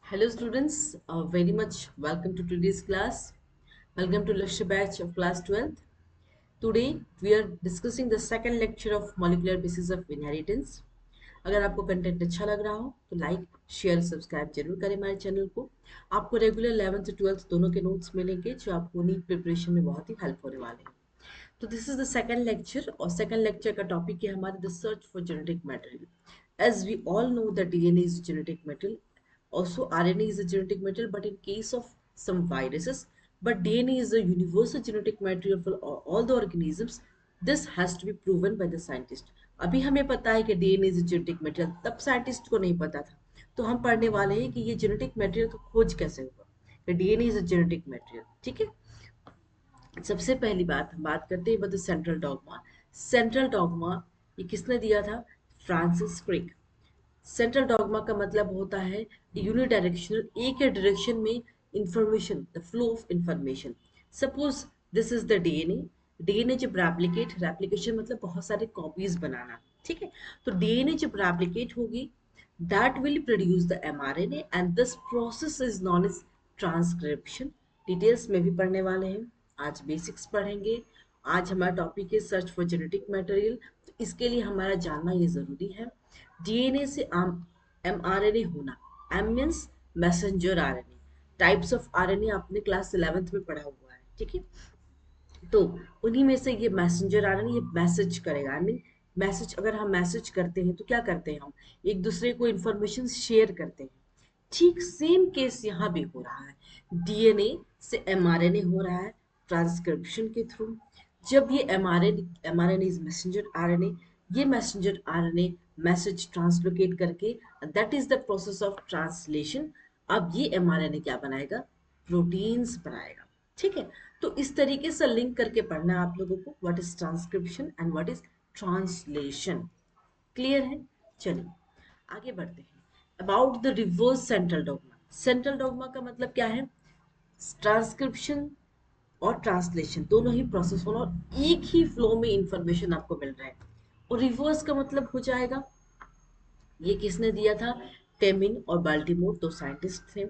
Hello students, very much welcome to today's class. Welcome to lecture batch of class 12th. Today we are discussing the second lecture of molecular basis of inheritance. अगर आपको content अच्छा लग रहा हो तो like share subscribe जरूर करें हमारे चैनल को। आपको रेगुलर 11th 12th दोनों के नोट्स मिलेंगे जो आपको नीट प्रिपरेशन में बहुत ही हेल्प होने वाले हैं। तो this is the second lecture और सेकंड लेक्चर का टॉपिक है हमारे the search for genetic material. As we all know the DNA is genetic material, also RNA is a genetic material, but in case of some viruses, but DNA is a universal genetic material for all the organisms. This has to be proven by the scientist. अभी हमें पता है कि DNA is a genetic material, तब scientist को नहीं पता था। तो हम पढ़ने वाले हैं कि ये जेनेटिक मटेरियल का खोज कैसे हुआ, कि DNA is a genetic material। ठीक है, सबसे पहली बात हम बात करते हैं बता सेंट्रल डॉगमा। सेंट्रल डॉगमा ये किसने दिया था? Francis Crick. सेंट्रल डॉगमा का मतलब होता है यूनिडायरेक्शनल, एक ही डायरेक्शन में information, the flow of information. Suppose this is the DNA. DNA जब रेप्लिकेट, रेप्लिकेशन मतलब बहुत सारे कॉपीज बनाना, ठीक है। तो डीएनए जब रेप्लिकेट होगी that will produce the mRNA and this process is known as transcription. Details में भी पढ़ने वाले हैं, आज बेसिक्स पढ़ेंगे। आज हमारा टॉपिक है सर्च फॉर जेनेटिक मटेरियल, तो इसके लिए हमारा जानना ये जरूरी है डीएनए से एमआरएनए होना। M means messenger RNA. Types of RNA आपने क्लास 11th में पढ़ा हुआ है, ठीक है। तो उन्हीं में से ये मैसेंजर आरएनए ये मैसेज करेगा। आई मीन मैसेज, अगर हम मैसेज करते हैं तो क्या करते हैं, हम एक दूसरे को इंफॉर्मेशन शेयर करते हैं। ठीक सेम केस यहाँ भी हो रहा है, डीएनए से एमआरएनए हो रहा है ट्रांसक्रिप्शन के थ्रू। जब ये एमआरएनए इज मैसेंजर आरएनए, ये मैसेंजर आरएनए मैसेज ट्रांसलोकेट करके that is the process of translation. अब ये एमआरएनए क्या बनाएगा? प्रोटीन्स बनाएगा, ठीक है। तो इस तरीके से लिंक करके पढ़ना है आप लोगों को, what is transcription and what is translation. Clear है? चलिए आगे बढ़ते हैं। About the reverse central dogma. Central dogma का मतलब क्या है? ट्रांसक्रिप्शन और ट्रांसलेशन दोनों ही प्रोसेस होना और एक ही फ्लो में इंफॉर्मेशन आपको मिल रहा है। और रिवर्स का मतलब हो जाएगा, ये किसने दिया था? फेमिन और बाल्टीमोर, दो साइंटिस्ट थे।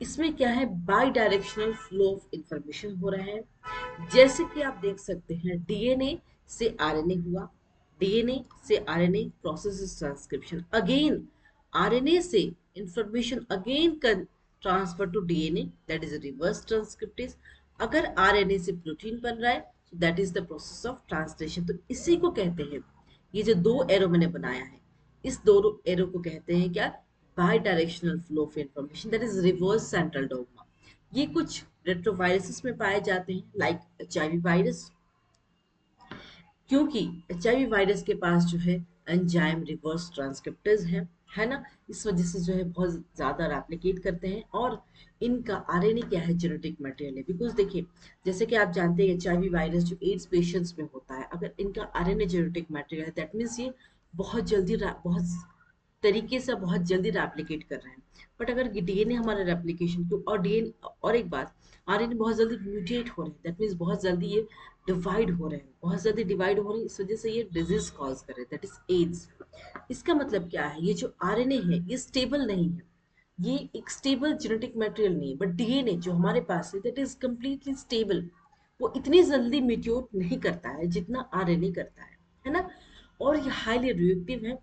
इसमें क्या है, by directional flow of information हो रहा है। जैसे कि आप देख सकते हैं डीएनए से आरएनए हुआ, डीएनए से RNA process is transcription, again RNA से information again transfer to DNA, that is reverse transcriptase. अगर आरएनए से प्रोटीन बन रहा है that is the process of translation. तो इसी को कहते हैं, ये जो दो एरो मैंने बनाया है इस दोनों एरो को कहते हैं क्या? By directional flow of information, that is reverse central dogma. ये कुछ रेट्रोवायरसेस में पाए जाते हैं लाइक एचआईवी वायरस, क्योंकि एचआईवी वायरस के पास जो है एंजाइम रिवर्स ट्रांसक्रिप्टर्स है ना। इस वजह से जो है बहुत ज्यादा रेप्लिकेट करते हैं और इनका आरएनए क्या है? जेनेटिक मटेरियल है। बिकॉज देखिए, जैसे कि आप जानते हैं एचआईवी वायरस जो एड्स पेशेंट्स में होता है, अगर इनका आरएनए जेनेटिक मटेरियल है दैट मीन्स ये बहुत जल्दी बहुत तरीके से बहुत जल्दी रेप्लिकेट कर रहे हैं। बट अगर डीएनए हमारा रेप्लिकेशन क्यों, और डीएनए और एक बात, आरएनए बहुत जल्दी म्यूटेट हो रहे हैं, दैट मीन्स बहुत जल्दी ये डिवाइड हो रहे हैं, बहुत जल्दी डिवाइड हो रहे हैं, इस वजह से ये डिजीज कॉज कर रहे हैं, दैट इज एड्स। इसका मतलब क्या है, ये जो आरएनए है ये स्टेबल नहीं है, ये एक स्टेबल जेनेटिक मटेरियल नहीं है। बट डीएनए जो हमारे पास है दैट इज कंप्लीटली स्टेबल, वो इतनी जल्दी म्यूटेट नहीं करता है जितना आरएनए करता है ना। और ये हाईली रिएक्टिव है,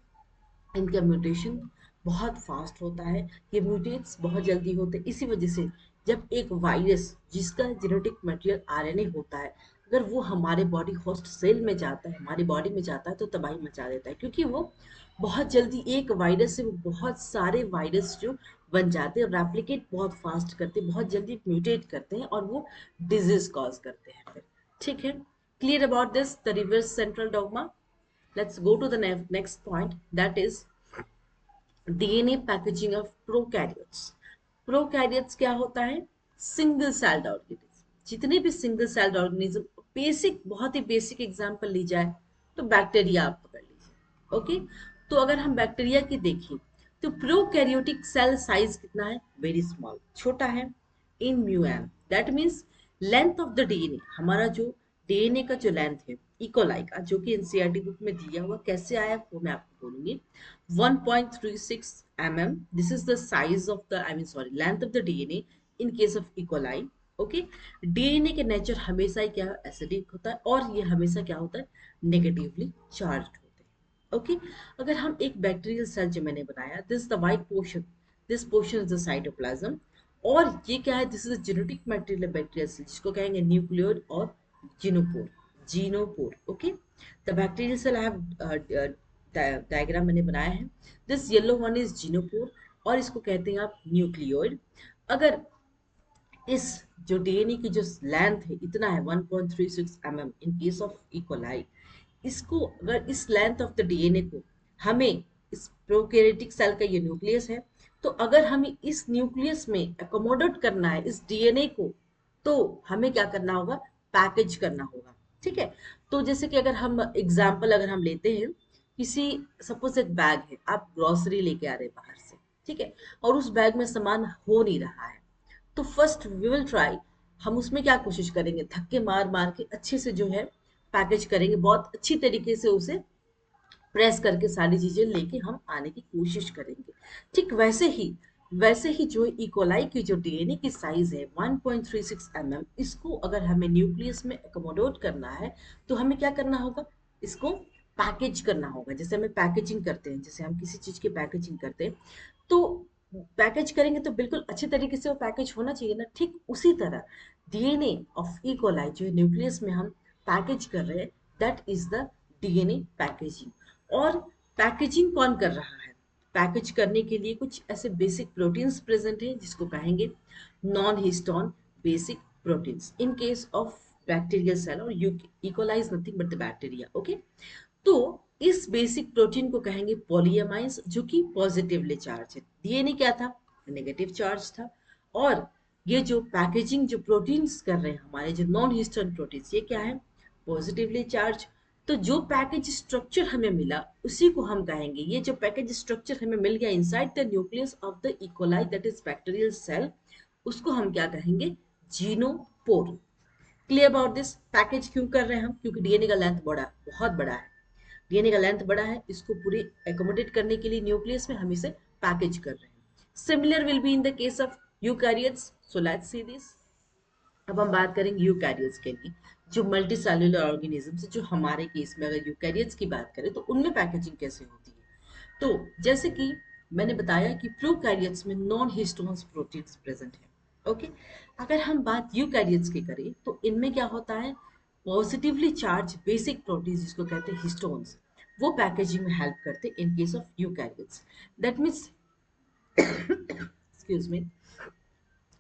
इनका म्यूटेशन बहुत फास्ट होता है, ये म्यूटेट्स बहुत जल्दी होते हैं। इसी वजह से जब एक वायरस जिसका जेनेटिक मटेरियल आरएनए होता है अगर वो हमारे बॉडी होस्ट सेल में जाता है, हमारी बॉडी में जाता है तो तबाही मचा देता है, क्योंकि वो बहुत जल्दी एक वायरस से वो बहुत सारे वायरस जो बन जाते हैं, रेप्लिकेट बहुत फास्ट करते हैं, बहुत जल्दी म्यूटेट करते हैं और वो डिजीज कॉज करते हैं फिर। ठीक है, clear about this the reverse central dogma. Let's go to the next point, that is DNA packaging of prokaryotes. Prokaryotes क्या होता है? Single celled organism. जितने भी सिंगल सेल्ड ऑर्गेनिज्म, बेसिक बहुत ही बेसिक एग्जांपल ली जाए तो बैक्टीरिया आप पकड़ लीजिए, ओके। तो अगर हम बैक्टीरिया की देखें तो प्रोकैरियोटिक सेल साइज कितना है? वेरी स्मॉल, छोटा है। इन म्यूएम that means length of the DNA, हमारा जो डीएनए का जो लेंथ है इकोलाई का, जो कि एनसीईआरटी बुक में दिया हुआ, कैसे आया वो मैं आपको बोलूंगी। 1.36 mm, this is the size of the, I mean sorry, length of the DNA in case of E coli. Okay, DNA के नेचर हमेशा ही क्या एसिडिक होता है, और ये हमेशा क्या होता है, नेगेटिवली चार्ज होते हैं। ओके, अगर हम एक बैक्टीरियल सेल जो मैंने बनाया, this the white portion, this portion is the cytoplasm, और ये क्या है, this is genetic material bacterial cell, जिसको कहेंगे न्यूक्लियोइड और genophore, genophore. Okay, the bacterial cell I have diagram मैंने बनाया है, this yellow one is genophore, और इसको कहते हैं आप न्यूक्लियोइड। अगर इस जो डीएनए की जो लेंथ है इतना है 1.36 mm in case of E coli, इसको अगर इस लेंथ ऑफ द डीएनए को हमें, इस प्रोकैरियोटिक सेल का ये न्यूक्लियस है, तो अगर हमें इस न्यूक्लियस में अकोमोडेट करना है इस डीएनए को, तो हमें क्या करना होगा, पैकेज करना होगा। ठीक है, तो जैसे कि अगर हम एग्जाम्पल अगर हम लेते हैं, किसी, सपोज एक बैग है, आप ग्रोसरी लेके आ रहे हैं बाहर से, ठीक है, और उस बैग में सामान हो नहीं रहा है, तो फर्स्ट वी विल ट्राई, हम उसमें क्या कोशिश करेंगे, धक्के मार मार के अच्छे से जो है पैकेज करेंगे, बहुत अच्छी तरीके से उसे प्रेस करके सारी चीजें लेके हम आने की कोशिश करेंगे। ठीक वैसे ही जो इकोलाई की जो डीएनए की साइज है 1.36 mm, इसको अगर हमें न्यूक्लियस में अकोमोडेट करना है, तो हमें क्या करना होगा, इसको पैकेज करना होगा। जैसे हमें पैकेजिंग करते हैं, जैसे हम किसी चीज की पैकेजिंग करते हैं, तो पैकेज करेंगे तो बिल्कुल अच्छे तरीके से वो पैकेज होना चाहिए ना। ठीक उसी तरह डीएनए ऑफ इकोलाई जो न्यूक्लियस में हम पैकेज कर रहे हैं, that is the DNA packaging. और पैकेजिंग कौन कर रहा है, पैकेज करने के लिए कुछ ऐसे बेसिक प्रोटीन्स प्रेजेंट हैं, जिसको कहेंगे non histone basic proteins in case of bacterial cell, और E coli is nothing but the bacteria. Okay, तो इस बेसिक प्रोटीन को कहेंगे पॉलीएमाइन्स, जो कि पॉजिटिवली चार्ज है। डीएनए क्या था, नेगेटिव चार्ज था। और ये जो पैकेजिंग जो प्रोटीन्स कर रहे हैं हमारे, जो नॉन हिस्टोन प्रोटीन्स, ये क्या है, पॉजिटिवली चार्ज। तो जो पैकेज स्ट्रक्चर हमें मिला, उसी को हम कहेंगे, ये जो पैकेज स्ट्रक्चर हमें मिल गया inside the nucleus of the E coli, that is bacterial cell, उसको हम क्या कहेंगे, genophore. Clear about this, package क्यों कर रहे हैं हम, क्योंकि डीएनए का लेंथ बड़ा, बहुत बड़ा है, डीएनए का लेंथ बड़ा है, इसको पूरी एकोमोडेट करने के लिए न्यूक्लियस में हम इसे पैकेज कर रहे हैं। Similar will be in the case of eukaryotes, so let's see this. अब हम बात करेंगे यूकैरियोट्स के लिए, जो मल्टी सेल्युलर ऑर्गेनिज्म, जो हमारे केस में अगर यूकैरियोट्स की बात करें, तो उनमें पैकेजिंग कैसे होती है। तो जैसे कि मैंने बताया कि प्रोकैरियोट्स में नॉन हिस्टोन्स प्रोटीन्स प्रेजेंट है। ओके, अगर हम बात यूकैरियोट्स की करें, तो इनमें क्या होता है, पॉजिटिवली चार्ज बेसिक प्रोटीन्स, जिसको कहते हैं हिस्टोन्स, वो पैकेजिंग में हेल्प करते हैं in case of eukaryotes. That means, excuse me,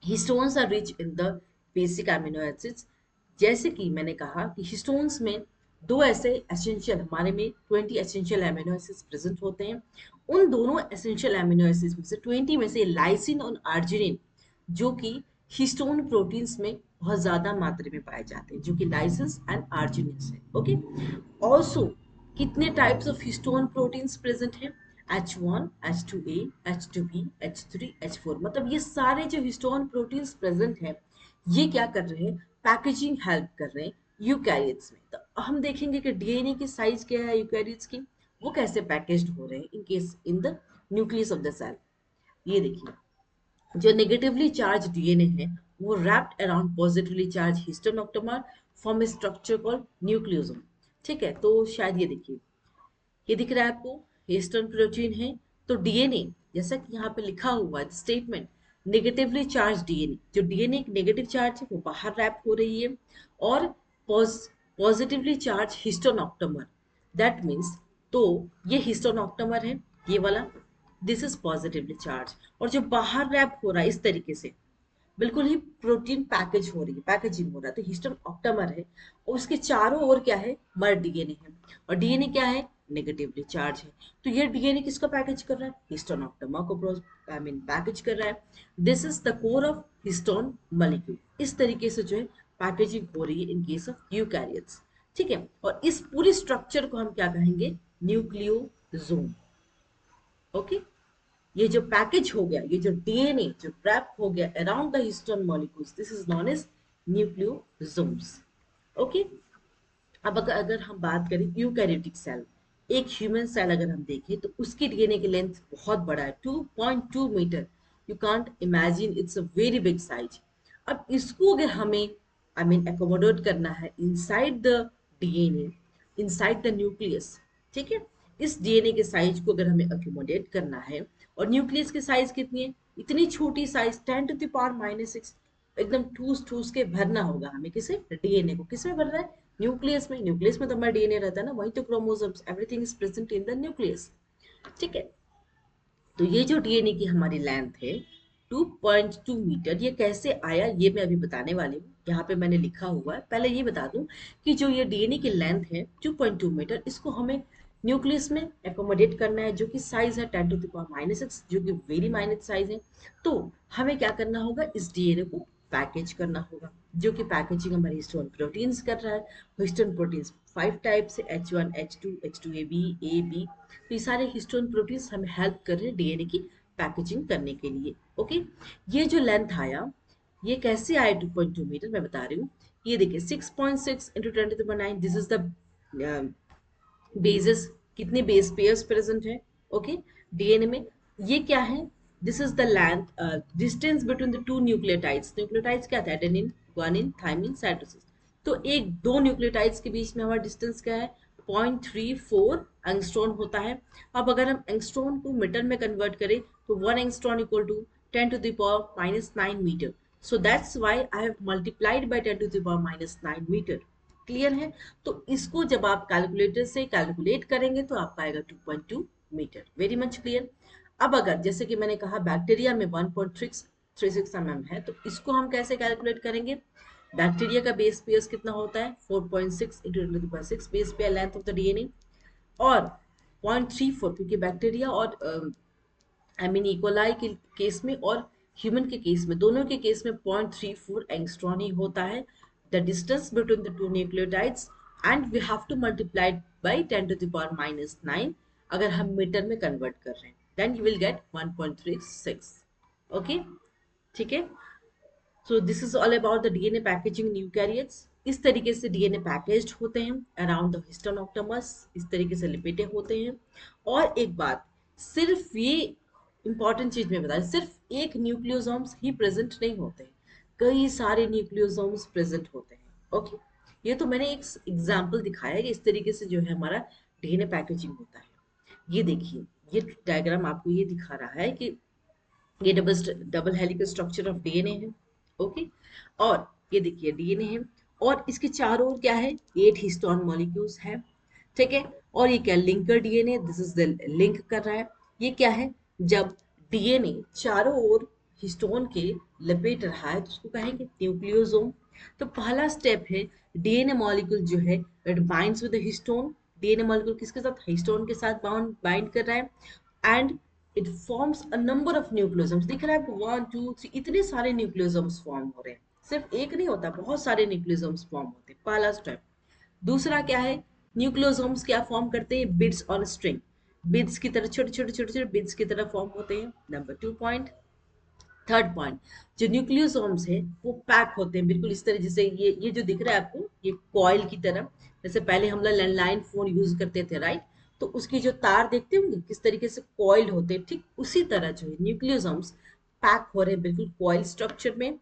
histones are rich in the basic amino acids. जैसे कि मैंने कहा कि हिस्टोन्स में दो ऐसे एसेंशियल, हमारे में 20 एसेंशियल अमीनो एसिड्स प्रेजेंट होते हैं। उन दोनों एसेंशियल अमीनो एसिड्स में से 20 में से लाइसिन और आर्जिनिन, जो कि हिस्टोन प्रोटीन्स में बहुत ज्यादा मात्रा में पाए जाते हैं, जो कि लाइसिन एंड आर्जिनिन है। ओके, ऑल्सो कितने types of histone proteins present हैं, H1, H2A, H2B, H3, H4, मतलब ये सारे जो हिस्टोन प्रोटीन्स प्रेजेंट हैं, ये क्या कर रहे हैं, पैकेजिंग हेल्प कर रहे हैं यूकैरियोट्स में। तो हम देखेंगे कि डीएनए की साइज क्या है यूकैरियोट्स की, वो कैसे पैकेज्ड हो रहे हैं in case in the nucleus of the cell. ये देखिए, जो नेगेटिवली चार्ज डीएनए है, वो wrapped around positively charge histone octamer, form a structure called nucleosome. ठीक है, तो शायद ये देखिए, ये दिख रहा है आपको, हिस्टोन प्रोटीन है। तो डीएनए, जैसा कि यहाँ पे लिखा हुआ है स्टेटमेंट, नेगेटिवली चार्ज डीएनए, जो डीएनए एक नेगेटिव चार्ज है वो बाहर रैप हो रही है, और positively charge histone octamer, that means, तो ये हिस्टोन ऑक्टोमर है, ये वाला, दिस इज पॉजिटिवली चार्ज। और जो बाहर रैप हो रहा है इस तरीके से, बिल्कुल ही प्रोटीन पैकेज हो रही है, पैकेजिंग हो रहा है, तो हिस्टोन ऑक्टामर है, और उसके चारों ओर क्या है, मर डीएनए है, और डीएनए क्या है, नेगेटिवली चार्ज है। तो ये डीएनए किसको पैकेज कर रहा है, हिस्टोन ऑक्टामर को आई मीन पैकेज कर रहा है। This is the core of histone molecule. इस तरीके से जो है पैकेजिंग हो रही है इन केस ऑफ यूकैरियोट्स। ठीक है, और इस पूरी स्ट्रक्चर को हम क्या कहेंगे, न्यूक्लियोसोम। ओके, ये जो पैकेज हो गया, ये जो डीएनए जो रैप हो गया around the histone molecules, this is known as nucleosomes. Okay, अब अगर हम बात करें यूकैरियोटिक सेल, एक ह्यूमन सेल अगर हम देखें तो उसकी डीएनए की लेंथ बहुत बड़ा है, 2.2 metre. You can't imagine, it's a very big size. अब इसको अगर हमें एकोमोडेट करना है inside the DNA, inside the nucleus, ठीक है, इस डीएनए के साइज को अगर हमें अकोमोडेट करना है, और न्यूक्लियस की साइज कितनी है, इतनी छोटी साइज, 10⁻⁻⁶, एकदम ठूस ठूस के भरना होगा हमें, किसे, डीएनए को। किसमें भरना है, न्यूक्लियस में। न्यूक्लियस में तो हमारा डीएनए रहता है ना, वही तो chromosomes, everything is present in the nucleus, ठीक है। तो ये जो डीएनए की हमारी लेंथ है 2.2 मीटर, ये कैसे आया ये मैं अभी बताने वाली हूँ। यहाँ पे मैंने लिखा हुआ है। पहले ये बता दूं कि जो ये डीएनए की लेंथ है 2.2 मीटर, इसको हमें न्यूक्लियस में एकोमोडेट करना है, जो कि साइज है 10⁻⁻⁶, जो कि वेरी माइनर साइज है। तो हमें क्या करना होगा, इस डीएनए को पैकेज करना होगा, जो कि पैकेजिंग हमारे हिस्टोन प्रोटीन्स कर रहा है। हिस्टोन प्रोटीन्स 5 टाइप से, H1, H2, H2AB, AB। तो ये सारे हिस्टोन प्रोटीन्स हमें हेल्प कर रहे हैं डीएनए की पैकेजिंग करने के लिए। ओके, ये जो लेंथ आया, ये कैसे आया 2.2 मीटर, मैं बता रही हूँ। ये देखिए 6.6 into 10⁻⁹, this is the basis, कितने बेस पेयर्स प्रेजेंट है, ओके, डीएनए में। ये क्या है, this is the length, distance between the two nucleotides. Nucleotides क्या था, एडेनिन, ग्वानिन, थाइमिन, साइटोसिन। तो एक दो न्यूक्लियोटाइड्स के बीच में हमारा डिस्टेंस क्या है, 0.34 एंगस्ट्रॉन होता है। अब अगर हम एंगस्ट्रॉन को मीटर में कन्वर्ट करें तो 1 angstrom equal to 10⁻⁻⁹ metre. So that's why I have multiplied by 10⁻⁻⁹ metre. Clear है। तो इसको जब आप कैलकुलेटर से कैलकुलेट करेंगे तो आपका आएगा 2.2 मीटर। Very much clear. अब अगर जैसे कि मैंने कहा बैक्टीरिया में 1.36 mm है, तो इसको हम कैसे कैलकुलेट करेंगे। बैक्टीरिया का बेस पेयर्स कितना होता है, 4.6 into 10⁻⁶ base pair length of the DNA, और 0.34, क्योंकि बैक्टीरिया और इकोलाई के केस में और ह्यूमन के केस में, दोनों के केस में 0.34 एंगस्ट्रॉन ही होता है the distance between the two nucleotides, and we have to multiply by 10⁻⁻⁹ अगर हम मीटर में कन्वर्ट कर रहे हैं, then you will get 1.36। Okay, ठीक है। So this is all about the DNA packaging in eukaryotes. इस तरीके से डीएनए पैकेज्ड होते हैं अराउंड द हिस्टोन ऑक्टोमस, इस तरीके से लिपेटे होते हैं। और एक बात, सिर्फ ये इंपॉर्टेंट चीज में बता, सिर्फ एक न्यूक्लियोसोम्स ही प्रेजेंट नहीं होते, कई सारे न्यूक्लियोसोम्स प्रेजेंट होते हैं। ओके, ये तो मैंने एक एग्जाम्पल दिखाया कि इस तरीके से जो है हमारा डीएनए पैकेजिंग होता है। ये देखिए, ये डायग्राम आपको ये दिखा रहा है कि ये double helical structure of DNA है। ओके, और ये देखिए डीएनए है, और इसके चारों ओर क्या है, 8 हिस्टोन मॉलिक्यूल्स है, ठीक है। और ये क्या, linker DNA, this is the link कर रहा है। ये क्या है, जब डीएनए चारों ओर हिस्टोन के लपेट रहा है तो उसको कहेंगे न्यूक्लियोसोम। तो पहला स्टेप है, डीएनए मॉलिक्यूल जो है it binds with the histone. DNA molecule किसके साथ, हिस्टोन के साथ बाइंड कर रहा है, and it forms a number of nucleosomes. दिख रहा है आपको, 1 2 3, इतने सारे न्यूक्लियोसोम्स फॉर्म हो रहे हैं। सिर्फ एक नहीं होता, बहुत सारे न्यूक्लियोसोम्स फॉर्म होते हैं, पहला स्टेप। दूसरा क्या है, न्यूक्लियोसोम्स क्या फॉर्म करते हैं, बिट्स ऑन स्ट्रिंग, बिट्स की तरह छोटे छोटे छोटे छोटे बिट्स की तरह फॉर्म होते हैं, नंबर 2 पॉइंट। थर्ड पॉइंट, जो न्यूक्लियोसोम्स है वो पैक होते हैं बिल्कुल इस तरह, जैसे ये जो दिख रहा है आपको, ये कॉइल की तरह, जैसे पहले हम लोग लैंडलाइन फोन यूज करते थे, राइट। तो उसकी जो तार देखते होंगे किस तरीके से कॉइल होते हैं, ठीक उसी तरह जो है न्यूक्लियोसोम्स पैक हो रहे हैं बिल्कुल कॉइल स्ट्रक्चर में,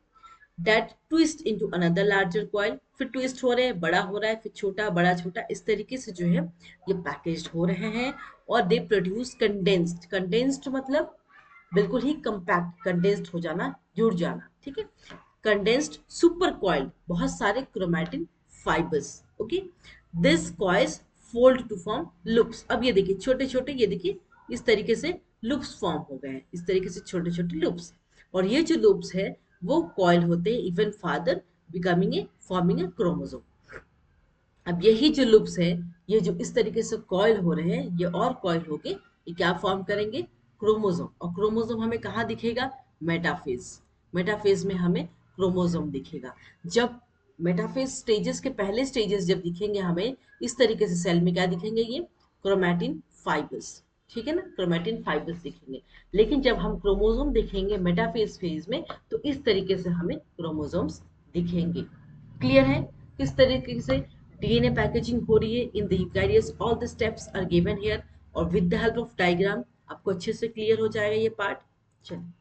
that twist into another larger coil, फिर ट्विस्ट हो रहे हैं, बड़ा हो रहा है, फिर छोटा, बड़ा, छोटा, इस तरीके से जो है ये पैकेज्ड हो रहे हैं। और दे प्रोड्यूस कंडेंस्ड, कंडेंस्ड मतलब बिल्कुल ही कंपैक्ट, कंडेंस्ड हो जाना, जुड़ जाना, ठीक है। कंडेंस्ड सुपर कॉइल्ड, बहुत सारे chromatin fibres. Okay, this coils fold to form loops. अब ये देखिए छोटे छोटे, ये देखिए इस तरीके से लूप्स फॉर्म हो गए हैं, इस तरीके से छोटे छोटे लूप्स। और ये जो लूप्स है वो कॉइल होते हैं even father becoming a forming a chromosome. अब यही जो लूप्स है, ये जो इस तरीके से कॉइल हो रहे हैं, ये और कॉइल होके ये क्या फॉर्म करेंगे, क्रोमोसोम। और क्रोमोसोम हमें कहाँ दिखेगा, मेटाफेज। मेटाफेज में हमें क्रोमोसोम दिखेगा। जब मेटाफेज स्टेजेस के पहले स्टेजेस जब दिखेंगे हमें इस तरीके से, सेल में क्या दिखेंगे, ये क्रोमैटिन फाइबर्स, ठीक है ना, क्रोमैटिन फाइबर्स दिखेंगे। लेकिन जब हम क्रोमोसोम देखेंगे मेटाफेज फेज में, तो इस तरीके से हमें क्रोमोसोम्स दिखेंगे। क्लियर है, किस तरीके से डीएनए पैकेजिंग हो रही है in the eukaryotes, all the steps are given here, और with the help of diagram आपको अच्छे से क्लियर हो जाएगा ये पार्ट। चलिए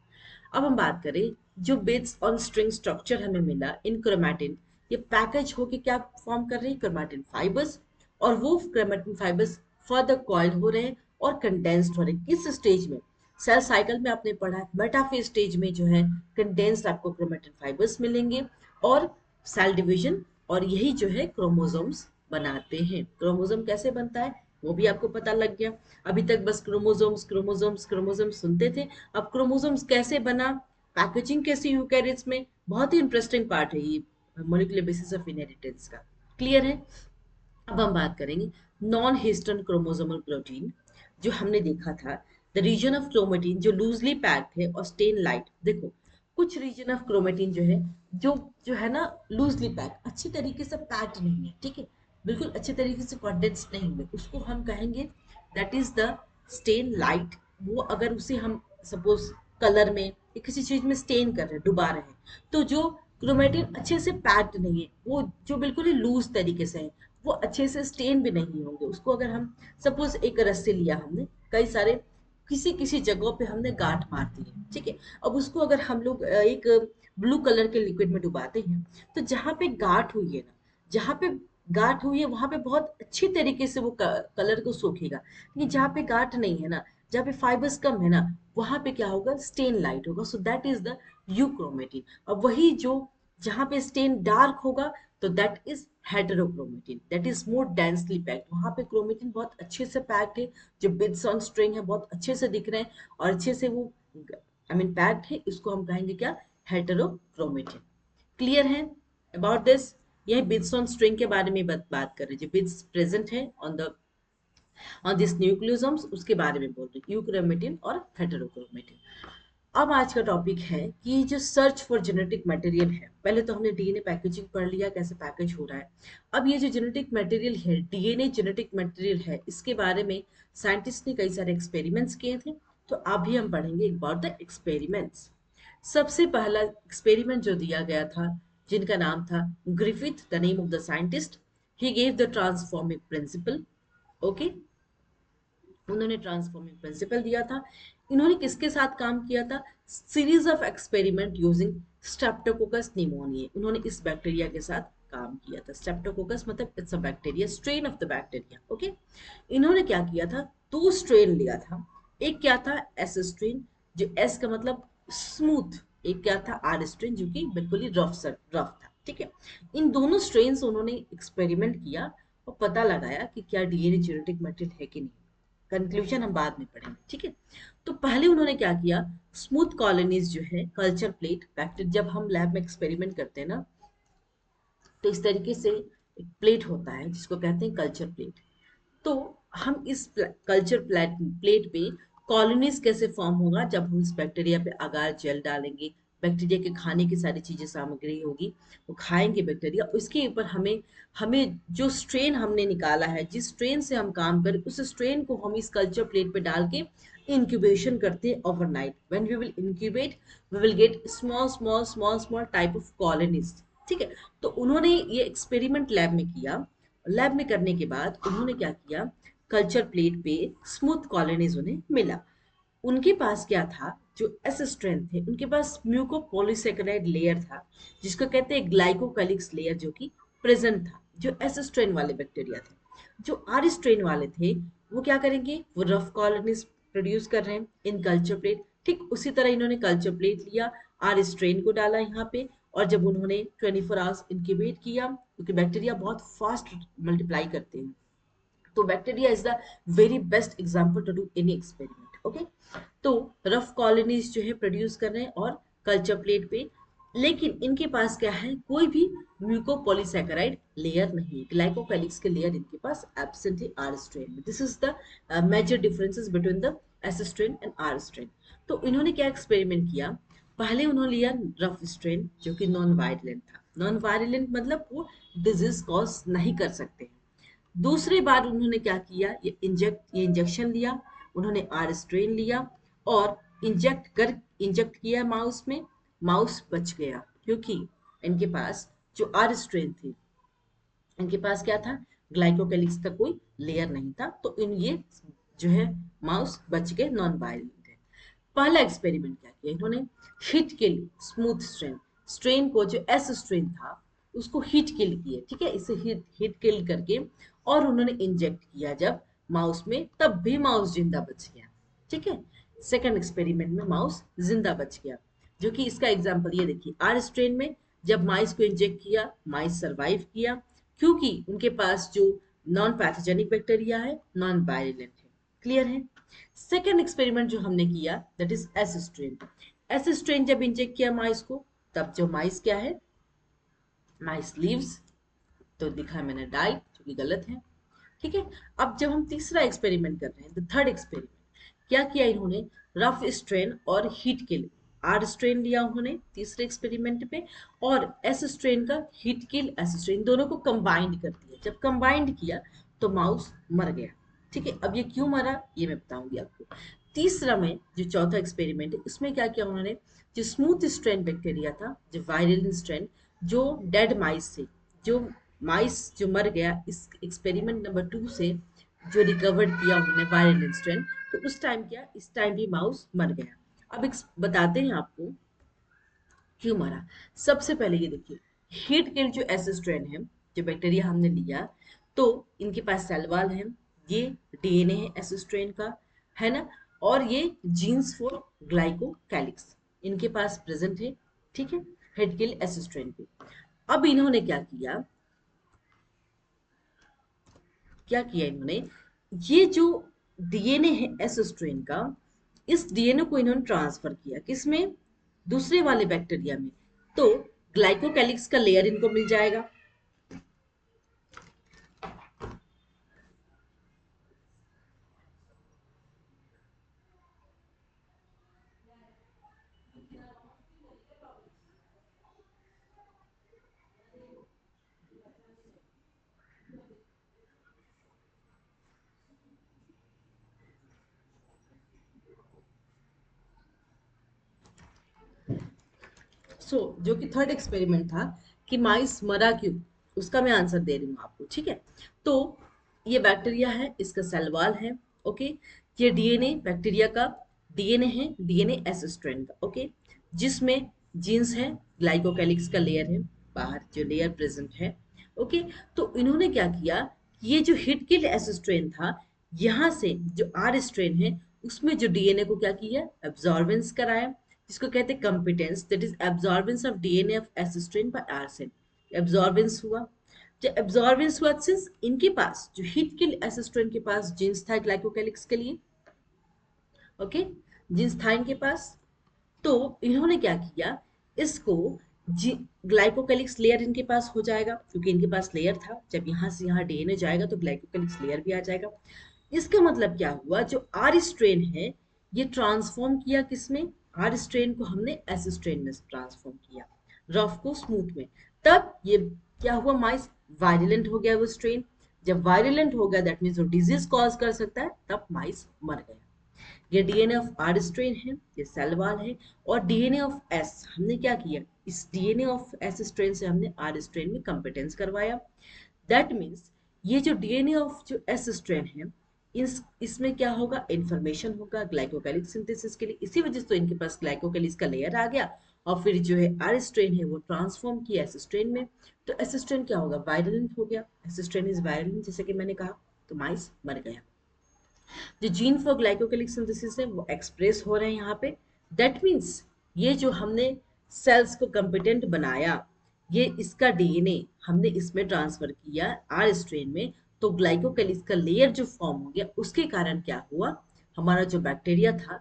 अब हम बात करें, जो बिट्स ऑन स्ट्रिंग स्ट्रक्चर हमें मिला इन क्रोमैटिन, ये पैकेज होके क्या फॉर्म कर रहे हैं, क्रोमैटिन फाइबर्स, और वो क्रोमैटिन फाइबर्स फर्दर कॉइल्ड हो रहे हैं और कंडेंस्ड हो रहे हैं। किस स्टेज में, सेल साइकिल में आपने पढ़ा है मेटाफेज स्टेज में जो है कंडेंस्ड आपको क्रोमैटिन फाइबर्स मिलेंगे और सेल डिवीजन, और यही जो है क्रोमोसोम्स बनाते हैं। क्रोमोसोम कैसे बनता है वो भी आपको पता लग गया। अभी तक बस क्रोमोसोम्स क्रोमोसोम्स क्रोमोसोम्स सुनते थे, अब क्रोमोसोम्स कैसे बना, पैकेजिंग कैसी यूकैरियोट्स में, बहुत ही इंटरेस्टिंग पार्ट है ये मॉलिक्यूलर बेसिस ऑफ इनहेरिटेंस का। क्लियर है। अब हम बात करेंगे नॉन हिस्टोन क्रोमोसोमल प्रोटीन, जो हमने देखा था द रीजन ऑफ क्रोमेटिन जो लूजली पैक्ड है और स्टेन लाइट। देखो कुछ रीजन ऑफ क्रोमेटिन जो है, जो जो है ना लूजली पैक, अच्छी तरीके से पैक्ड नहीं है, ठीक है, बिल्कुल अच्छे तरीके से कंडेंस नहीं है, उसको हम कहेंगे that is the stain light. वो अगर उसे हम सपोज कलर में या किसी चीज में स्टेन कर रहे हैं, डुबा रहे हैं, तो जो क्रोमेटिन अच्छे से पैक्ड नहीं है, वो जो बिल्कुल ही लूज तरीके से है, वो अच्छे से स्टेन भी नहीं होंगे। उसको अगर हम सपोज एक रस्सी लिया हमने, कई सारे किसी किसी जगहों पे हमने गांठ मार दी है, ठीक है, अब उसको अगर हम लोग एक ब्लू कलर के लिक्विड में डुबाते हैं, तो जहाँ पे गांठ हुई है ना, जहाँ पे गांठ हुई है वहां पे बहुत अच्छी तरीके से वो कलर को सोखेगा, लेकिन जहाँ पे गांठ नहीं है ना, जहाँ पे फाइबर्स कम है ना, वहां पे क्या होगा, स्टेन लाइट होगा। So that is the euchromatin. अब वही जो जहाँ पे स्टेन डार्क होगा, तो that is heterochromatin, that is more densely packed. वहां पे क्रोमेटिन बहुत अच्छे से पैक्ड है, जो बिट्स ऑन स्ट्रिंग है बहुत अच्छे से दिख रहे हैं और अच्छे से वो आई मीन पैक्ड है, इसको हम कहेंगे क्या, हेटेरोक्रोमेटिन। क्लियर है अबाउट दिस। यह बिट्स ऑन स्ट्रिंग के बारे में बात कर रहे हैं, जो बिट्स प्रेजेंट है ऑन दिस न्यूक्लियोसोम्स, उसके बारे में बोल रहे हैं, यूक्रोमेटिन और हेटेरोक्रोमेटिन। अब आज का टॉपिक है कि जो सर्च फॉर जेनेटिक मटेरियल है, पहले तो हमने डीएनए पैकेजिंग पढ़ लिया कैसे पैकेज हो रहा है। अब ये जो जेनेटिक मटेरियल है, डीएनए जेनेटिक मटेरियल है, इसके बारे में साइंटिस्ट ने कई सारे एक्सपेरिमेंट्स किए थे, तो अभी हम पढ़ेंगे अबाउट द एक्सपेरिमेंट्स। सबसे पहला एक्सपेरिमेंट जो दिया गया था, जिनका नाम था Griffith, the name of the scientist, he gave the transforming principle. Okay, उन्होंने ट्रांसफॉर्मिंग प्रिंसिपल दिया था। इन्होंने किसके साथ काम किया था, series of experiment using Streptococcus pneumonia. उन्होंने इस बैक्टीरिया के साथ काम किया था। स्ट्रेप्टोकोकस मतलब it's a bacteria, strain of the bacteria. Okay, इन्होंने क्या किया था, दो स्ट्रेन लिया था। एक क्या था, एस स्ट्रेन, जो एस का मतलब स्मूथ, एक क्या था, आर स्ट्रेन, जो कि बिल्कुल ही रफ था, ठीक है। इन दोनों स्ट्रेन उन्होंने एक्सपेरिमेंट किया और पता लगाया कि क्या डीएनए जेनेटिक मटेरियल है कि नहीं। कंक्लूजन हम बाद में पढ़ेंगे, ठीक है। तो पहले उन्होंने क्या किया, स्मूथ कॉलोनीज जो है कल्चर प्लेट बैक्टीरिया, जब हम लैब में एक्सपेरिमेंट करते हैं ना, तो इस तरीके से एक प्लेट होता है जिसको कहते हैं कल्चर प्लेट। तो हम इस कल्चर प्लेट पे कॉलोनीज कैसे फॉर्म होगा, जब हम इस बैक्टीरिया पे अगार जेल डालेंगे, बैक्टीरिया के खाने की सारी चीजें सामग्री होगी, वो खाएंगे बैक्टीरिया, उसके ऊपर हमें हमें जो स्ट्रेन हमने निकाला है, जिस स्ट्रेन से हम काम करें, उस स्ट्रेन को हम इस कल्चर प्लेट पे डाल के इंक्यूबेशन करते हैं overnight. When we will incubate, we will get small small small small type of colonies, ठीक है। तो उन्होंने ये एक्सपेरिमेंट लैब में किया। लैब में करने के बाद उन्होंने क्या किया, कल्चर प्लेट पे स्मूथ कॉलोनीज उन्हें मिला। उनके पास क्या था, जो एस स्ट्रेन थे, उनके पास म्यूकोपॉलीसेकेराइड लेयर था, जिसको कहते हैं ग्लाइकोकैलिक्स लेयर, जो कि प्रेजेंट था, जो एस स्ट्रेन वाले बैक्टीरिया थे। जो आर स्ट्रेन वाले थे, वो क्या करेंगे, वो रफ कॉलोनीज प्रोड्यूस कर रहे हैं इन कल्चर प्लेट। ठीक उसी तरह इन्होंने कल्चर प्लेट लिया, आर स्ट्रेन को डाला यहाँ पे, और जब उन्होंने 24 आवर्स इंक्यूबेट किया, क्योंकि बैक्टीरिया बहुत फास्ट मल्टीप्लाई करते हैं, तो bacteria is the very best example to do any experiment. Okay, तो रफ कॉलोनीज जो है प्रोड्यूस कर रहे हैं और कल्चर प्लेट पे, लेकिन इनके पास क्या है, कोई भी म्यूकोपॉलीसैकेराइड लेयर नहीं, ग्लाइकोकैलिक्स के लेयर इनके पास एब्सेंट है आर स्ट्रेन में। This is the major differences between the S strain and R strain. तो इन्होंने क्या एक्सपेरिमेंट किया, पहले उन्होंने लिया रफ स्ट्रेन, जो कि नॉन वायलेंट था। नॉन वायलेंट मतलब वो डिजीज कॉज नहीं कर सकते। दूसरी बार उन्होंने क्या किया, ये इंजेक्शन लिया, उन्होंने आर स्ट्रेन लिया और इंजेक्ट किया माउस में। माउस बच गया, क्योंकि इनके पास जो आर स्ट्रेन थी इनके पास क्या था, ग्लाइकोकेलिक्स का कोई लेयर नहीं था, तो इन ये जो है माउस बच गए, नॉन वायलेंट है। पहला एक्सपेरिमेंट क्या किया इन्होंने, heat kill smooth strain, strain को जो एस स्ट्रेन था उसको हीट किल किए, ठीक है, इसे हीट हीट किल करके और उन्होंने इंजेक्ट किया जब माउस में, तब भी माउस जिंदा बच गया, ठीक है। सेकंड एक्सपेरिमेंट में माउस जिंदा बच गया, जो कि इसका एग्जांपल ये देखिए, आर स्ट्रेन में जब माइस को इंजेक्ट किया, माइस सरवाइव किया, क्योंकि उनके पास जो नॉन पैथोजेनिक बैक्टीरिया है, नॉन वायलेंट है। क्लियर है। सेकेंड एक्सपेरिमेंट जो हमने किया that is S strain. S strain जब इंजेक्ट किया माइस को, तब जो माइस क्या है, माइस लीव्स, तो लिखा है मैंने डाई, जो कि गलत है, ठीक है। अब जब हम तीसरा एक्सपेरिमेंट कर रहे हैं, द थर्ड एक्सपेरिमेंट, क्या किया इन्होंने, रफ स्ट्रेन और हीट किल, आर स्ट्रेन लिया उन्होंने तीसरे एक्सपेरिमेंट पे, और एस स्ट्रेन का हीट किल एस स्ट्रेन, दोनों को कंबाइंड कर दिया। जब कंबाइंड किया तो माउस मर गया, ठीक है। अब ये क्यों मरा ये मैं बताऊंगी आपको। तीसरा में जो चौथा एक्सपेरिमेंट है, इसमें क्या किया उन्होंने, जो स्मूथ स्ट्रेन बैक्टीरिया था, जो वायरल स्ट्रेन, जो डेड माइस से, जो माइस जो मर गया, इस एक्सपेरिमेंट नंबर 2 से जो रिकवर्ड किया उन्होंने वायरल स्ट्रेन, तो उस टाइम क्या, इस टाइम भी माउस मर गया। अब बताते हैं आपको क्यों मरा। सबसे पहले ये देखिए, हीट किल जो एस स्ट्रेन है, जो बैक्टीरिया हमने लिया, तो इनके पास सेल वॉल है, ये डीएनए है एस स्ट्रेन का, है ना, और ये जीन्स फॉर ग्लाइकोकैलिक्स इनके पास प्रेजेंट है, ठीक है, हीट किल एस स्ट्रेन पे। अब इन्होंने क्या किया, क्या किया इन्होंने, ये जो डीएनए है एस स्ट्रेन का, इस डीएनए को इन्होंने ट्रांसफर किया किसमें, दूसरे वाले बैक्टीरिया में, तो ग्लाइकोकैलिक्स का लेयर इनको मिल जाएगा। जो कि थर्ड एक्सपेरिमेंट था कि माइस मरा क्यों, उसका मैं आंसर दे रही हूँ आपको, ठीक है। तो ये बैक्टीरिया है, इसका सेल वॉल है, ओके। ये डीएनए बैक्टीरिया का डीएनए है, डीएनए एस स्ट्रैंड का, ओके, जिसमें जीन्स है, ग्लाइकोकैलिक्स का लेयर है, बाहर जो लेयर प्रेजेंट है, ओके। तो इन्होंने क्या किया, ये जो हिट किल एस स्ट्रेन था, यहाँ से जो आर स्ट्रेन है, उसमें जो डीएनए को क्या किया, एब्जॉर्बेंस कराया, जिसको कहते हैं competence, that is absorbance of DNA of S strain by R cell. Absorbance हुआ, जब एब्जॉर्बेंस हुआ, सिंस इनके पास जो हिट किल एस स्ट्रेन के पास जीन्स था ग्लाइकोकैलिक्स के लिए, ओके, जीन्स था इनके पास, तो इन्होंने क्या किया, इसको ग्लाइकोकैलिक्स लेयर इनके पास हो जाएगा, क्योंकि इनके पास लेयर था, जब यहाँ से यहाँ डीएनए जाएगा तो ग्लाइकोकैलिक्स लेयर भी आ जाएगा। इसका मतलब क्या हुआ, जो आर स्ट्रेन है, ये ट्रांसफॉर्म किया किसमें, आर स्ट्रेन को हमने एस स्ट्रेन में ट्रांसफॉर्म किया, रफ को स्मूथ में, तब ये क्या हुआ, माइस वायलेंट हो गया वो स्ट्रेन। जब वायलेंट हो गया दैट मीन्स वो डिजीज कॉज कर सकता है, तब माइस मर गया। ये डीएनए ऑफ आर स्ट्रेन है, ये सेल वॉल है, और डीएनए ऑफ एस हमने क्या किया, इस डीएनए ऑफ एस स्ट्रेन से हमने आर स्ट्रेन में कंपिटेंस करवाया। दैट मीन्स ये जो डीएनए ऑफ जो एस स्ट्रेन है, इसमें क्या होगा, इंफॉर्मेशन होगा ग्लाइकोकैलिक सिंथेसिस के लिए, इसी वजह से तो इनके पास ग्लाइकोकैलिक्स का लेयर आ गया, और फिर जो है आर स्ट्रेन है वो ट्रांसफॉर्म किया एस स्ट्रेन में, तो एस स्ट्रेन क्या होगा, वायलेंट हो गया, एस स्ट्रेन इज वायलेंट, जैसे कि मैंने कहा, तो माइस मर गया। जो जीन फॉर ग्लाइकोकेलिक सिंथेसिस है वो एक्सप्रेस हो रहे हैं यहाँ पे, दैट मीन्स ये जो हमने सेल्स को कंपिटेंट बनाया, ये इसका डीएनए हमने इसमें ट्रांसफर किया आर स्ट्रेन में, तो ग्लाइकोकेलिक्स का लेयर जो फॉर्म हो गया, उसके कारण क्या हुआ, हमारा जो बैक्टीरिया था,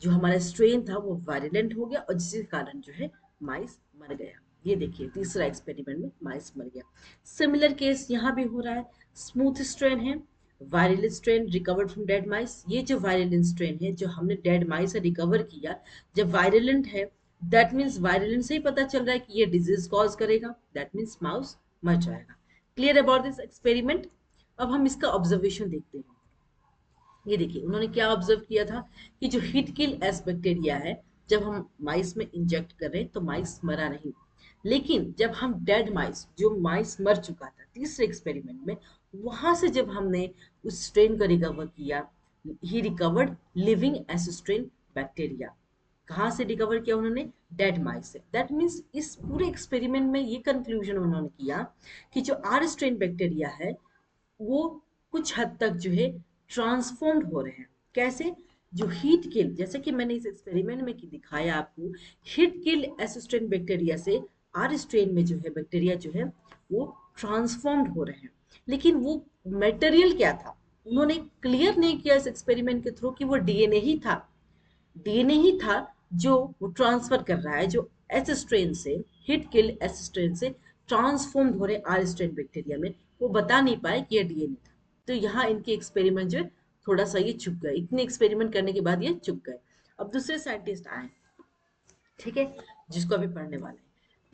जो हमारा स्ट्रेन था, वो वायलेंट हो गया, और जिसके कारण जो है माइस मर गया। ये देखिए तीसरा एक्सपेरिमेंट में माइस मर गया। सिमिलर केस यहाँ भी हो रहा है, स्मूथ स्ट्रेन है, viral strain recovered from dead mice, ये जो वायरल स्ट्रेन है जो हमने डेड माइस से रिकवर किया, जब वायरलेंट है, दैट मीन्स वायरलेंट से ही पता चल रहा है कि ये डिजीज कॉज करेगा, दैट मीन्स माउस मर जाएगा। Clear about this experiment. अब हम इसका ऑब्जर्वेशन देखते हैं। ये देखिए उन्होंने क्या ऑब्जर्व किया था, कि जो हिट किल एस बैक्टीरिया है, जब हम माइस में इंजेक्ट कर रहे हैं तो माइस मरा नहीं, लेकिन जब हम डेड माइस, जो माइस मर चुका था तीसरे एक्सपेरिमेंट में, वहां से जब हमने उस स्ट्रेन को रिकवर किया, ही रिकवर्ड लिविंग एसिस्ट्रेन बैक्टीरिया। कहाँ से रिकवर किया उन्होंने? डेड माइस से। दैट मीन्स इस पूरे एक्सपेरिमेंट में ये कंक्लूजन उन्होंने किया कि जो आर स्ट्रेन बैक्टीरिया है वो कुछ हद तक जो है ट्रांसफॉर्म्ड हो रहे हैं। कैसे? जो हीट किल, जैसे कि मैंने इस एक्सपेरिमेंट में दिखाया आपको, हीट किल एसिस्टेंट बैक्टीरिया से आर स्ट्रेन में जो है बैक्टीरिया जो है वो ट्रांसफॉर्म्ड हो रहे हैं। लेकिन वो मटेरियल क्या था उन्होंने क्लियर नहीं किया इस एक्सपेरिमेंट के थ्रू कि वो डीएनए ही था। डीएनए ही था जो वो ट्रांसफर कर रहा है, जो एस स्ट्रेन से, हिट किल एस स्ट्रेन से ट्रांसफॉर्म हो रहे आर स्ट्रेन बैक्टीरिया में, वो बता नहीं पाए कि ये डीएनए था। तो यहाँ इनके एक्सपेरिमेंट जो है थोड़ा सा ये चुक गए, इतने एक्सपेरिमेंट करने के बाद ये चुक गए। अब दूसरे साइंटिस्ट आए, ठीक है, जिसको अभी पढ़ने वाले हैं।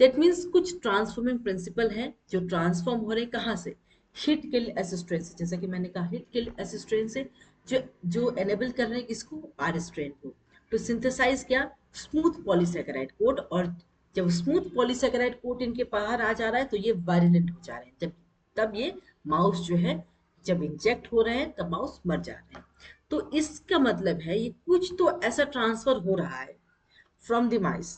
दैट मीन्स कुछ ट्रांसफॉर्मिंग प्रिंसिपल है जो ट्रांसफॉर्म हो रहे कहाँ से? हीट किल एसिस्ट्रेन से। जैसा कि मैंने कहा हीट किल एसिस्ट्रेन से जो जो एनेबल कर रहे हैं किसको? आर स्ट्रेन को टू सिंथेसाइज क्या? Smooth polysaccharide coat. और जब स्मूथ पॉलीसेकेराइड कोट इनके बाहर आ जा रहा है तो ये वायलेंट हो जा रहे हैं, जब तब ये माउस जो है जब इंजेक्ट हो रहे हैं तब माउस मर जा रहे हैं। तो इसका मतलब है ये कुछ तो ऐसा ट्रांसफर हो रहा है from the mice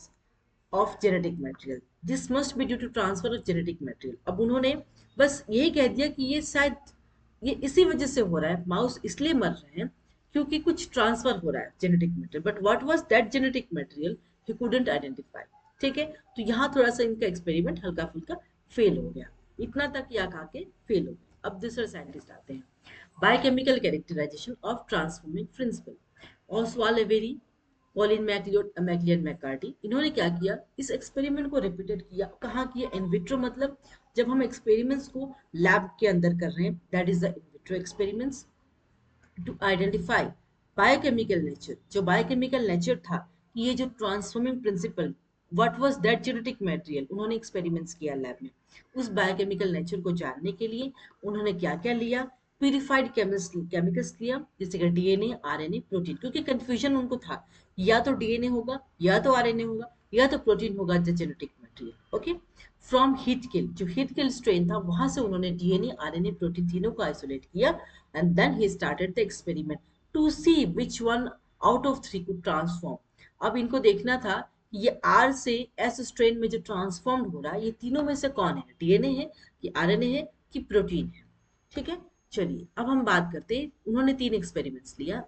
of genetic material. This must be due to transfer of genetic material. अब उन्होंने बस यही कह दिया कि ये शायद ये इसी वजह से हो रहा है, माउस इसलिए मर रहे हैं क्योंकि कुछ ट्रांसफर हो रहा है genetic material. But what was that genetic material he couldn't identify. ठीक है, तो यहाँ थोड़ा सा इनका एक्सपेरिमेंट हल्का फुल्का फेल हो गया, इतना तक या कहा के फेल हो गया। अब दूसरे साइंटिस्ट आते हैं, biochemical characterisation of transforming principle, Oswald Avery, Pauline MacLeod, Maclyn McCarty. इन्होंने क्या किया, इस एक्सपेरिमेंट को रिपीटेड किया। कहाँ किया? इन विट्रो, मतलब जब हम एक्सपेरिमेंट्स को लैब के अंदर कर रहे हैं, that is the in vitro experiments to identify biochemical nature. जो बायोकेमिकल नेचर था कि ये जो transforming principle, what was that genetic material, उन्होंने एक्सपेरिमेंट्स किया लैब में। उस बायोकेमिकल नेचर को जानने के लिए उन्होंने क्या क्या लिया? प्यूरिफाइड केमिकल्स लिया, जैसे कि डीएनए, आरएनए, प्रोटीन। क्योंकि कंफ्यूजन उनको था, या तो डीएनए होगा, या तो आरएनए होगा, या तो प्रोटीन होगा the genetic material. Okay, from heat kill, जो हीट किल स्ट्रेन था वहां से उन्होंने डीएनए, आरएनए, प्रोटीन तीनों को आइसोलेट किया and then he started the experiment to see which one out of three could transform. अब इनको देखना था कि ये आर से एस स्ट्रेन में जो ट्रांसफॉर्म हो रहा है ये तीनों में से कौन है, डीएनए है कि आरएनए है कि प्रोटीन है। ठीक है, चलिए अब हम बात करते हैं। उन्होंने 3 एक्सपेरिमेंट्स लिया।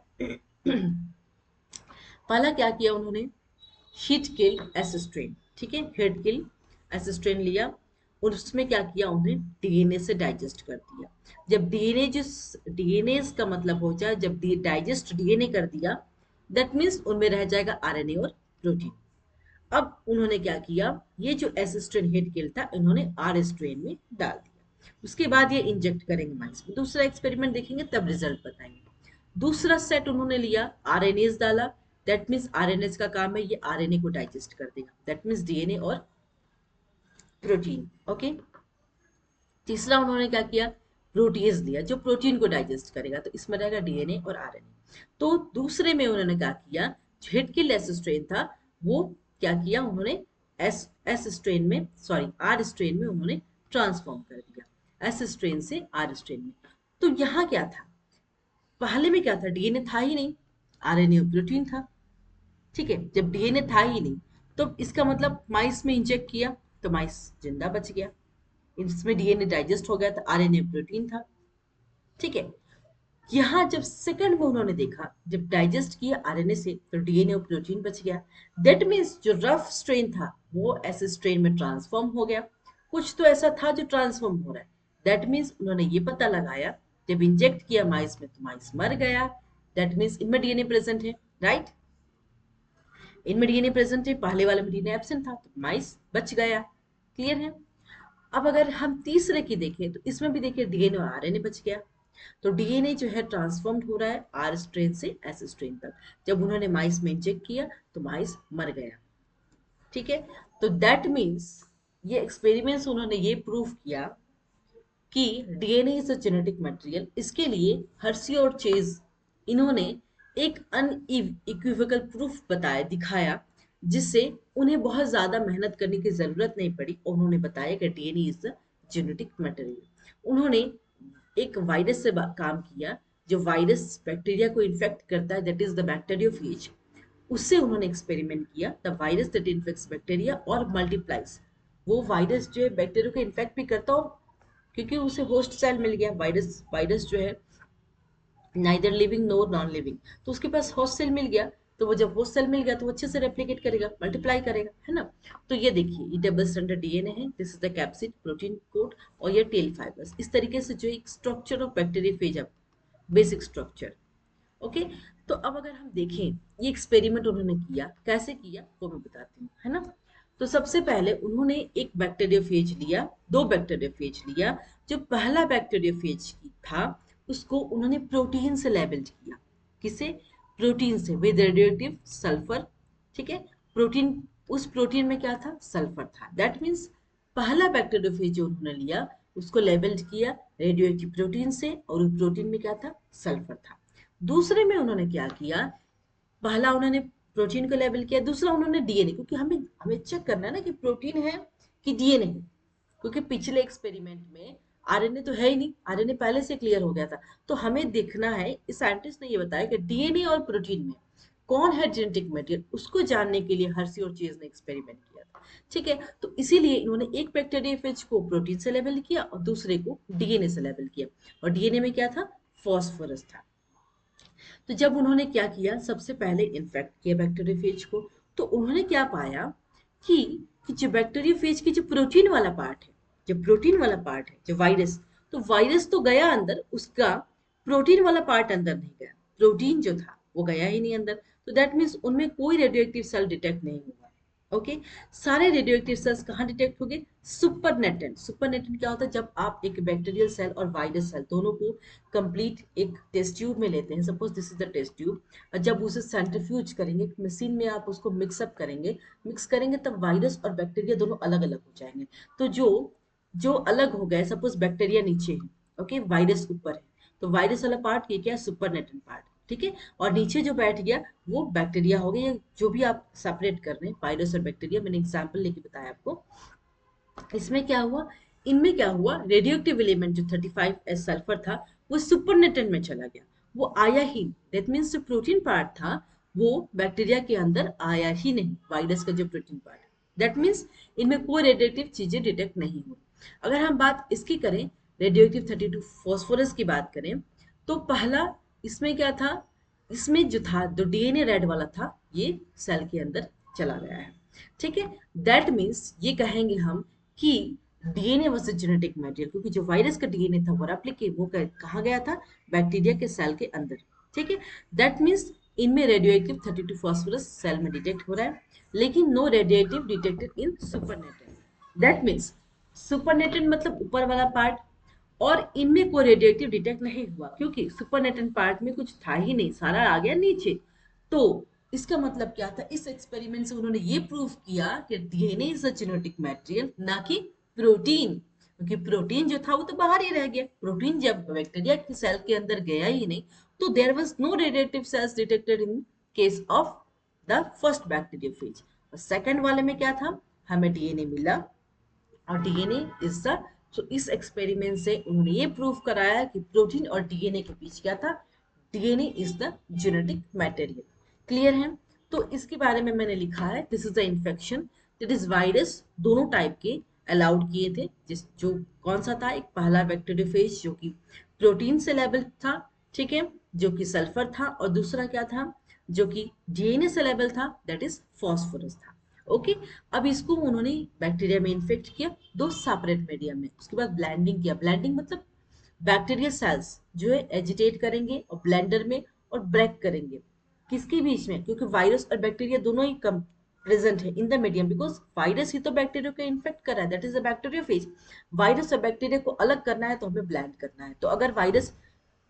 पहला क्या किया उन्होंने? Heat kill S strain. ठीक है, हीट किल एस स्ट्रेन लिया और उसमें क्या किया उन्होंने? डीएनए से डाइजेस्ट कर दिया। जब डीएनए, जिस डीएनए का मतलब हो जाए, जब डाइजेस्ट डीएनए कर दिया, दैट मीन्स उनमें रह जाएगा आरएनए और प्रोटीन। अब उन्होंने क्या किया, ये जो एस स्ट्रेन हीट किल था इन्होंने आर स्ट्रेन में डाल दिया। उसके बाद ये इंजेक्ट करेंगे माइस में। दूसरा एक्सपेरिमेंट देखेंगे तब रिजल्ट बताएंगे। दूसरा सेट उन्होंने लिया, आरएनएस डाला। दैट मीन्स आरएनएस का काम है ये आरएनए को डाइजेस्ट कर देगा, दैट मीन्स डीएनए और प्रोटीन। ओके, तीसरा उन्होंने क्या किया? प्रोटीज लिया जो प्रोटीन को डाइजेस्ट करेगा, तो इसमें रहेगा डीएनए और आरएनए। तो दूसरे में उन्होंने क्या किया, जो हिट किल एस स्ट्रेन था वो क्या किया उन्होंने? एस एस स्ट्रेन में, सॉरी आर स्ट्रेन में उन्होंने ट्रांसफॉर्म कर दिया, एस स्ट्रेन से आर स्ट्रेन में। तो यहाँ क्या था? पहले में क्या था? डीएनए था ही नहीं, आरएनए और प्रोटीन था। ठीक है, जब डीएनए था ही नहीं तो इसका मतलब माइस में इंजेक्ट किया तो माइस जिंदा बच गया, इसमें डीएनए डाइजेस्ट हो गया था, आरएनए प्रोटीन था। ठीक है, यहाँ जब सेकंड में उन्होंने देखा, जब डाइजेस्ट किया आरएनए से तो डीएनए और प्रोटीन बच गया। दैट मीन्स जो रफ स्ट्रेन था वो ऐसे स्ट्रेन में ट्रांसफॉर्म हो गया। कुछ तो ऐसा था जो ट्रांसफॉर्म हो रहा है। दैट मीन्स उन्होंने ये पता लगाया, जब इंजेक्ट किया माइस में तो माइस मर गया। दैट मीन्स इनमें डीएनए प्रेजेंट है, राइट? इनमें डीएनए प्रेजेंट है, पहले वाले में डीएनए एब्सेंट था तो माइस बच गया। क्लियर है? अब अगर हम तीसरे की देखें तो इसमें भी देखिए डीएनए और आरएनए बच गया। तो डीएनए जो है ट्रांसफॉर्म्ड हो रहा है आर स्ट्रेन से एस स्ट्रेन तक। जब उन्होंने माइस में इंजेक्ट किया तो माइस मर गया। ठीक है, तो दैट मीन्स ये एक्सपेरिमेंट्स उन्होंने ये प्रूव किया कि DNA is a genetic material. इसके लिए हर्सी और चेज इन्होंने एक अनइक्विवोकल प्रूफ बताया, दिखाया जिससे उन्हें बहुत ज्यादा मेहनत करने की जरूरत नहीं पड़ी और उन्होंने बताया कि DNA is the genetic material. उन्होंने एक वायरस से काम किया, जो वायरस बैक्टीरिया को इन्फेक्ट करता है, दैट इज द बैक्टीरियोफेज। उससे उन्होंने एक्सपेरिमेंट किया, the virus that infects bacteria और मल्टीप्लाइज। वो वायरस जो है बैक्टीरिया को इन्फेक्ट भी करता हो, क्योंकि उसे होस्ट सेल मिल गया। वायरस वायरस जो है नाइदर लिविंग नोर नॉन लिविंग, तो उसके पास होस्ट सेल मिल गया। तो वो जब होस्ट सेल मिल गया तो वो अच्छे से रेप्लिकेट करेगा, मल्टीप्लाई करेगा, है ना। तो ये देखिए, ये डबल स्टैंडर्ड डीएनए है, this is the capsid protein code, और ये टेल फाइबर्स। इस तरीके से जो एक structure of bacteriophage, basic structure. Okay. तो अब अगर हम देखें, ये एक्सपेरिमेंट उन्होंने किया, कैसे किया वो मैं बताती हूँ, है ना। तो सबसे पहले उन्होंने एक बैक्टीरियोफेज लिया, दो बैक्टीरियोफेज लिया। जो पहला बैक्टीरियोफेज था, उसको उन्होंने प्रोटीन से लेबल्ड किया। किसे? प्रोटीन से, विद रेडियोएक्टिव सल्फर। ठीक है। प्रोटीन, उस प्रोटीन में क्या था? सल्फर था। दैट मीन्स पहला बैक्टीरियोफेज जो उन्होंने लिया, उसको लेबल्ड किया रेडियो एक्टिव प्रोटीन से, और उस प्रोटीन में क्या था? सल्फर था। दूसरे में उन्होंने क्या किया? पहला उन्होंने प्रोटीन को लेबल किया, दूसरा उन्होंने डीएनए, क्योंकि हमें हमें चेक करना है ना कि प्रोटीन है कि डीएनए है। क्योंकि पिछले एक्सपेरिमेंट में आरएनए तो है ही नहीं, आरएनए पहले से क्लियर हो गया था। तो हमें देखना है, इस साइंटिस्ट ने ये बताया कि डीएनए और प्रोटीन में कौन है जेनेटिक मटेरियल, उसको जानने के लिए हर्सी और चेज ने एक्सपेरिमेंट किया था। ठीक है। तो इसीलिए इन्होंने एक बैक्टीरियोफेज को प्रोटीन से लेबल किया और दूसरे को डीएनए से लेबल किया। और डीएनए में क्या था? फॉस्फोरस था। तो जब उन्होंने क्या किया, सबसे पहले इन्फेक्ट किया बैक्टीरियोफेज को, तो उन्होंने क्या पाया कि, जो बैक्टीरियोफेज की जो प्रोटीन वाला पार्ट है, जो प्रोटीन वाला पार्ट है, जो वायरस, तो वायरस तो गया अंदर, उसका प्रोटीन वाला पार्ट अंदर नहीं गया। प्रोटीन जो था वो गया ही नहीं अंदर। तो दैट मीन्स उनमें कोई रेडियोएक्टिव सेल डिटेक्ट नहीं हुआ। ओके। सारे रेडियोएक्टिव सेल्स कहाँ डिटेक्ट हो गए? सुपरनेटेंट। सुपरनेटेंट क्या होता है? जब आप एक बैक्टीरियल सेल और वायरस सेल दोनों को कंप्लीट एक टेस्ट ट्यूब में लेते हैं, suppose this is the test tube, और जब उसे सेंट्रीफ्यूज करेंगे, मशीन में आप उसको मिक्सअप करेंगे, मिक्स करेंगे, तब वायरस और बैक्टीरिया दोनों अलग अलग हो जाएंगे। तो जो जो अलग हो गए, सपोज बैक्टीरिया नीचे है, ओके, वायरस ऊपर है, तो वायरस वाला पार्ट ये क्या है? Supernatant part. ठीक है। और नीचे जो बैठ गया वो बैक्टीरिया हो गया, जो भी आप सेपरेट कर रहे हैं, वायरस और बैक्टीरिया, मैंने एग्जाम्पल लेके बताया आपको। इसमें क्या हुआ? इनमें क्या हुआ? रेडियोएक्टिव एलिमेंट जो 35s सल्फर था, वो सुपरनेटेंट में चला गया, वो आया ही। दैट मीन्स जो प्रोटीन पार्ट था वो बैक्टीरिया के अंदर आया ही नहीं, वायरस का जो प्रोटीन पार्ट है। दैट मीन्स इनमें कोई रेडियोएक्टिव चीजें डिटेक्ट नहीं हुई। अगर हम बात इसकी करें, रेडियोएक्टिव 32 फॉस्फोरस की बात करें, तो पहला इसमें क्या था? इसमें जो था, जो डीएनए रेड वाला था, ये सेल के अंदर चला गया है। ठीक है। दैट मीन्स ये कहेंगे हम कि डीएनए वाज जेनेटिक मटेरियल, क्योंकि जो वायरस का डीएनए था वो रेप्लिकेट, वो कहा गया था बैक्टीरिया के सेल के अंदर। ठीक है। दैट मीन्स इनमें रेडियोएक्टिव 32 फास्फोरस सेल में डिटेक्ट हो रहा है, लेकिन no radioactive detected in supernatant. That means supernatant मतलब ऊपर वाला पार्ट, और इनमें कोई रेडिएटिव डिटेक्ट नहीं हुआ, क्योंकि सुपरनेटेंट पार्ट में कुछ था ही नहीं, सारा आ गया नीचे। तो इसका मतलब क्या था? इस एक्सपेरिमेंट से उन्होंने ये प्रूव किया कि DNA is a genetic material, ना कि प्रोटीन। क्योंकि प्रोटीन जो था वो तो बाहर ही रह गया। प्रोटीन जब बैक्टीरिया के सेल के अंदर गया ही नहीं, तो there was no radiative cells detected in case of the first bacteriophage. और सेकंड वाले में क्या था? हमें डीएनए मिला, और डीएनए इज द, तो इस एक्सपेरिमेंट से उन्होंने ये प्रूव कराया कि प्रोटीन और डीएनए के बीच क्या था? DNA is the genetic material. Clear है? तो इसके बारे में मैंने लिखा है, this is the infection, that is virus दोनों टाइप के अलाउड किए थे। जिस जो कौन सा था? एक पहला बैक्टीरियोफेज जो कि प्रोटीन से लेबल था, ठीक है, जो कि सल्फर था, और दूसरा क्या था? जो कि डीएनए से लेबल था, दैट इज फॉस्फोरस था। ओके। अब इसको उन्होंने बैक्टीरिया में इन्फेक्ट किया, दो सेपरेट मीडियम में, उसके बाद ब्लेंडिंग किया। ब्लेंडिंग मतलब बैक्टीरिया सेल्स जो है एजिटेट करेंगे और ब्लेंडर में, और ब्रेक करेंगे किसके बीच में? क्योंकि वायरस और बैक्टीरिया दोनों ही कम प्रेजेंट है in the medium, because virus ही तो बैक्टीरिया को इन्फेक्ट कर रहा है, that is a bacteriophage. Virus और बैक्टीरिया को अलग करना है तो हमें ब्लेंड करना है। तो अगर वायरस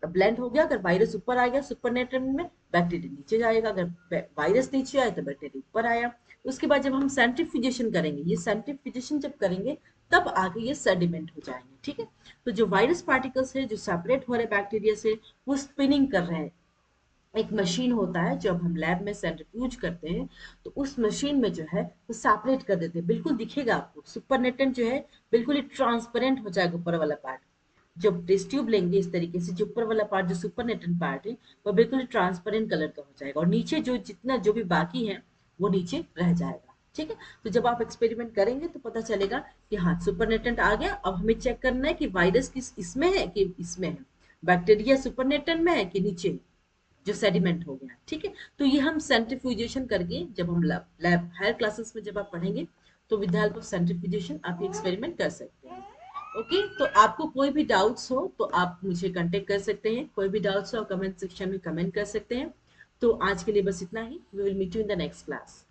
ब्लेंड हो गया, अगर वायरस ऊपर आ गया सुपरनेटेंट में, बैक्टीरिया नीचे जाएगा, अगर वायरस नीचे आए तो बैक्टीरिया ऊपर आया। उसके बाद जब हम सेंट्रीफ्यूजेशन करेंगे, ये सेंट्रीफ्यूजेशन जब करेंगे तब आगे ये सेडिमेंट हो जाएंगे। ठीक है। तो जो वायरस पार्टिकल्स है जो सेपरेट हो रहे बैक्टीरिया से, वो स्पिनिंग कर रहे हैं एक मशीन होता है जब हम लैब में सेंट्रीफ्यूज करते हैं, तो उस मशीन में जो है वो सेपरेट कर देते हैं, बिल्कुल दिखेगा आपको सुपरनेटेंट जो है बिल्कुल ही ट्रांसपेरेंट हो जाएगा ऊपर वाला पार्ट। जब टेस्ट ट्यूब लेंगे इस तरीके से, जो ऊपर वाला पार्ट जो सुपरनेटेंट पार्ट है वो बिल्कुल ट्रांसपेरेंट कलर का हो जाएगा, और नीचे जो जितना जो भी बाकी है वो नीचे रह जाएगा। ठीक है, तो जब आप एक्सपेरिमेंट करेंगे तो पता चलेगा कि हाँ सुपरनेटेंट आ गया। अब हमें चेक करना है कि वायरस किस इसमें है कि इसमें है, बैक्टीरिया सुपरनेटेंट में है कि नीचे जो सेडिमेंट हो गया। ठीक है, तो ये हम सेंट्रीफ्यूजेशन करके जब हम लैब हायर क्लासेस में जब आप पढ़ेंगे तो विद हेल्प ऑफ सेंट्रीफ्यूजेशन आप ये एक्सपेरिमेंट कर सकते हैं। ओके, तो आपको कोई भी डाउट्स हो तो आप मुझे कांटेक्ट कर सकते हैं, कोई भी डाउट्स हो कमेंट सेक्शन में कमेंट कर सकते हैं। तो आज के लिए बस इतना ही, we will meet you in the next class.